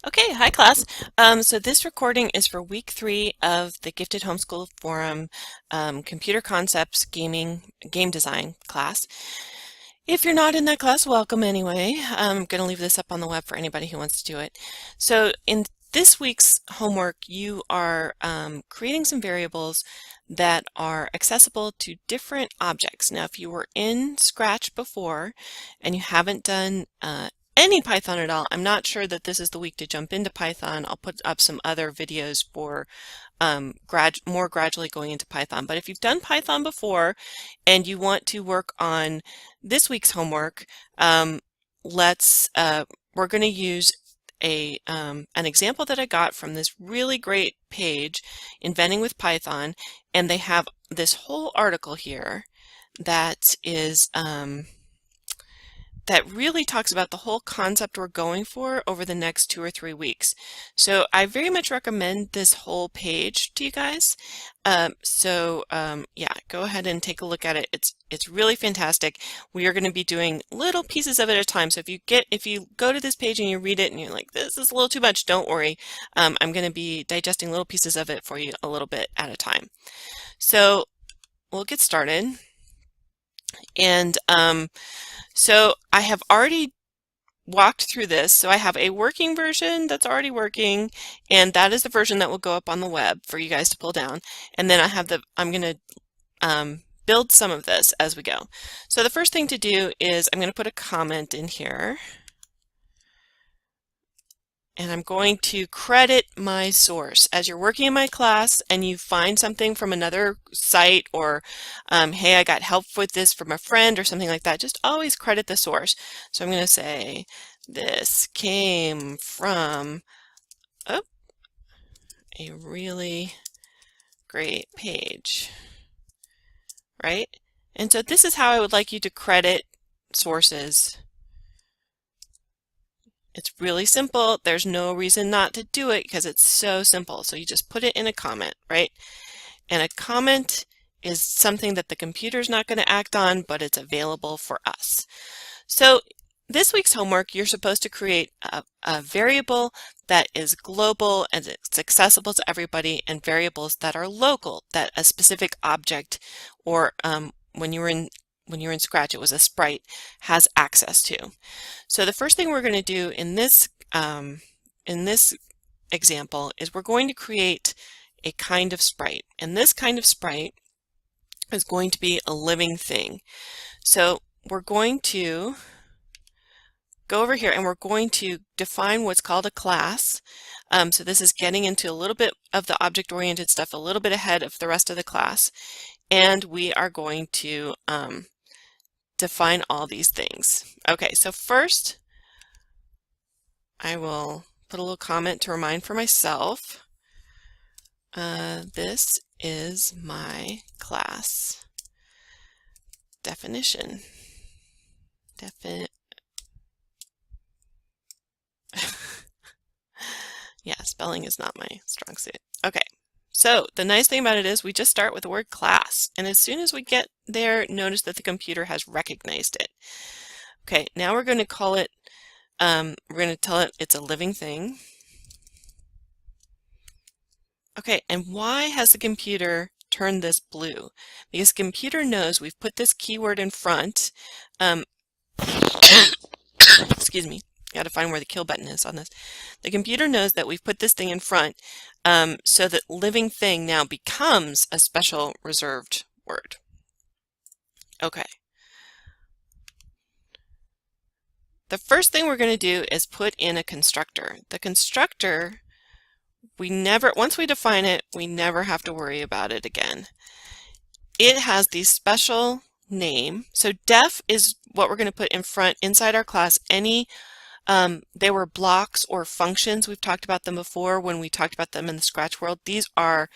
Okay, hi class. So this recording is for week 3 of the Gifted Homeschool Forum Computer Concepts Game Design class. If you're not in that class, welcome anyway. I'm going to leave this up on the web for anybody who wants to do it. So in this week's homework, you are creating some variables that are accessible to different objects. Now, if you were in Scratch before and you haven't done any Python at all, I'm not sure that this is the week to jump into Python. I'll put up some other videos for more gradually going into Python. But if you've done Python before and you want to work on this week's homework, we're going to use an example that I got from this really great page, Inventing with Python, and they have this whole article here that is that really talks about the whole concept we're going for over the next 2 or 3 weeks. So I very much recommend this whole page to you guys. Yeah, go ahead and take a look at it. It's really fantastic. We are going to be doing little pieces of it at a time. So if you go to this page and you read it and you're like, this is a little too much, don't worry. I'm going to be digesting little pieces of it for you a little bit at a time. So we'll get started. And so I have already walked through this. So I have a working version that's already working, and that is the version that will go up on the web for you guys to pull down. And then I'm going to build some of this as we go. So the first thing to do is I'm going to put a comment in here. And I'm going to credit my source. As you're working in my class and you find something from another site or, hey, I got help with this from a friend or something like that, just always credit the source. So I'm going to say, this came from a really great page, right? And so this is how I would like you to credit sources. It's really simple. There's no reason not to do it because it's so simple. So you just put it in a comment, right? And a comment is something that the computer's not going to act on, but it's available for us. So this week's homework, you're supposed to create a variable that is global and it's accessible to everybody, and variables that are local, that a specific object or when you're in Scratch, it was a sprite, has access to. So the first thing we're going to do in this example is we're going to create a kind of sprite, and this kind of sprite is going to be a living thing. So we're going to go over here and we're going to define what's called a class. So this is getting into a little bit of the object-oriented stuff, a little bit ahead of the rest of the class, and we are going to define all these things. Okay, so first I will put a little comment to remind for myself. This is my class definition. Yeah, spelling is not my strong suit. Okay, so the nice thing about it is we just start with the word class, and as soon as we get there, notice that the computer has recognized it. Okay, now we're going to call it, we're going to tell it it's a living thing. Okay, and why has the computer turned this blue? Because the computer knows we've put this keyword in front. Excuse me, got to find where the kill button is on this. The computer knows that we've put this thing in front so that living thing now becomes a special reserved word. Okay. The first thing we're going to do is put in a constructor. The constructor, once we define it, we never have to worry about it again. It has the special name. So def is what we're going to put in front inside our class. They were blocks or functions. We've talked about them before when we talked about them in the Scratch world. These are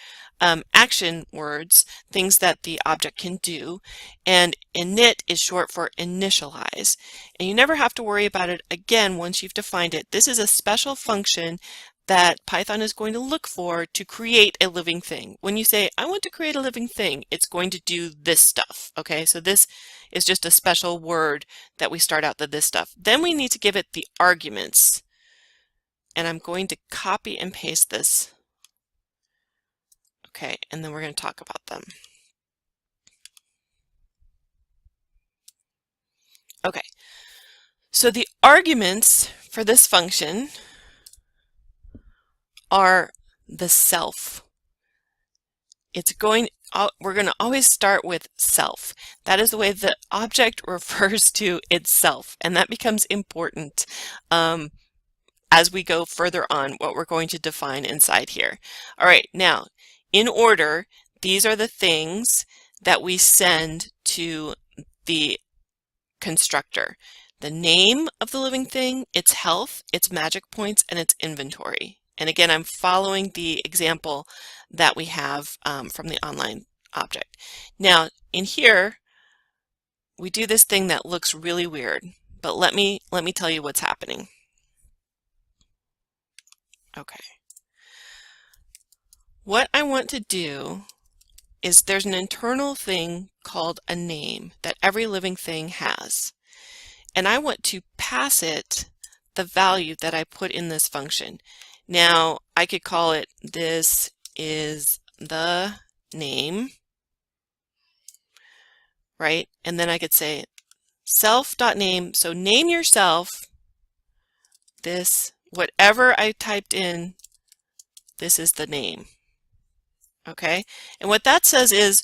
action words, things that the object can do, and init is short for initialize. And you never have to worry about it again once you've defined it. This is a special function that Python is going to look for to create a living thing. When you say, I want to create a living thing, it's going to do this stuff, okay? So this is just a special word that we start out this stuff. Then we need to give it the arguments and I'm going to copy and paste this. Okay, and then we're going to talk about them. Okay, so the arguments for this function are the self. We're going to always start with self. That is the way the object refers to itself, and that becomes important as we go further on what we're going to define inside here. All right, now, in order, these are the things that we send to the constructor. The name of the living thing, its health, its magic points, and its inventory. And again, I'm following the example that we have from the online object. Now, in here, we do this thing that looks really weird, but let me tell you what's happening. Okay. What I want to do is there's an internal thing called a name that every living thing has. And I want to pass it the value that I put in this function. Now, I could call it, this is the name, right? And then I could say self.name, so name yourself, this, whatever I typed in, this is the name. Okay, and what that says is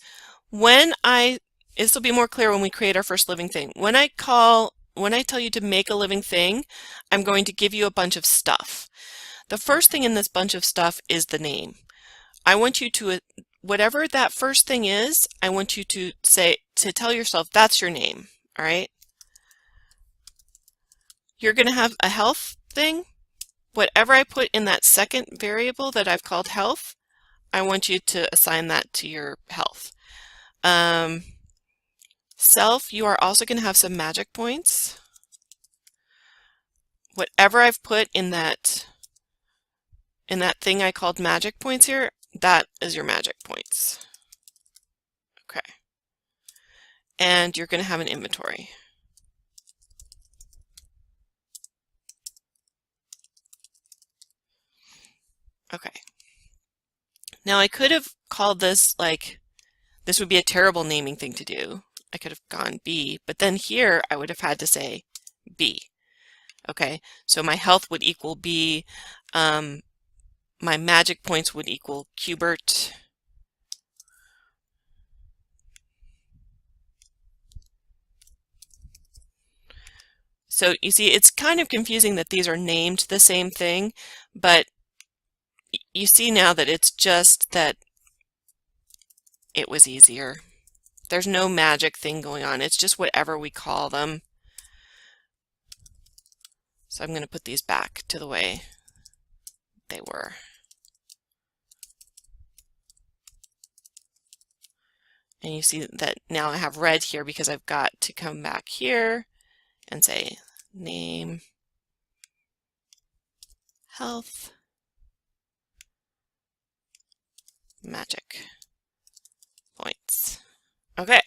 this will be more clear when we create our first living thing. When I tell you to make a living thing, I'm going to give you a bunch of stuff. The first thing in this bunch of stuff is the name. I want you to, whatever that first thing is, I want you to tell yourself that's your name, all right? You're going to have a health thing. Whatever I put in that second variable that I've called health, I want you to assign that to your health. Self, you are also going to have some magic points. Whatever I've put in that thing I called magic points here, that is your magic points. Okay. And you're going to have an inventory. Okay. Now I could have called this this would be a terrible naming thing to do. I could have gone B, but then here I would have had to say B. Okay, so my health would equal B, my magic points would equal Qbert. So you see, it's kind of confusing that these are named the same thing, but you see now that it's just that it was easier. There's no magic thing going on. It's just whatever we call them. So I'm going to put these back to the way they were. And you see that now I have red here because I've got to come back here and say name, health, magic points. Okay.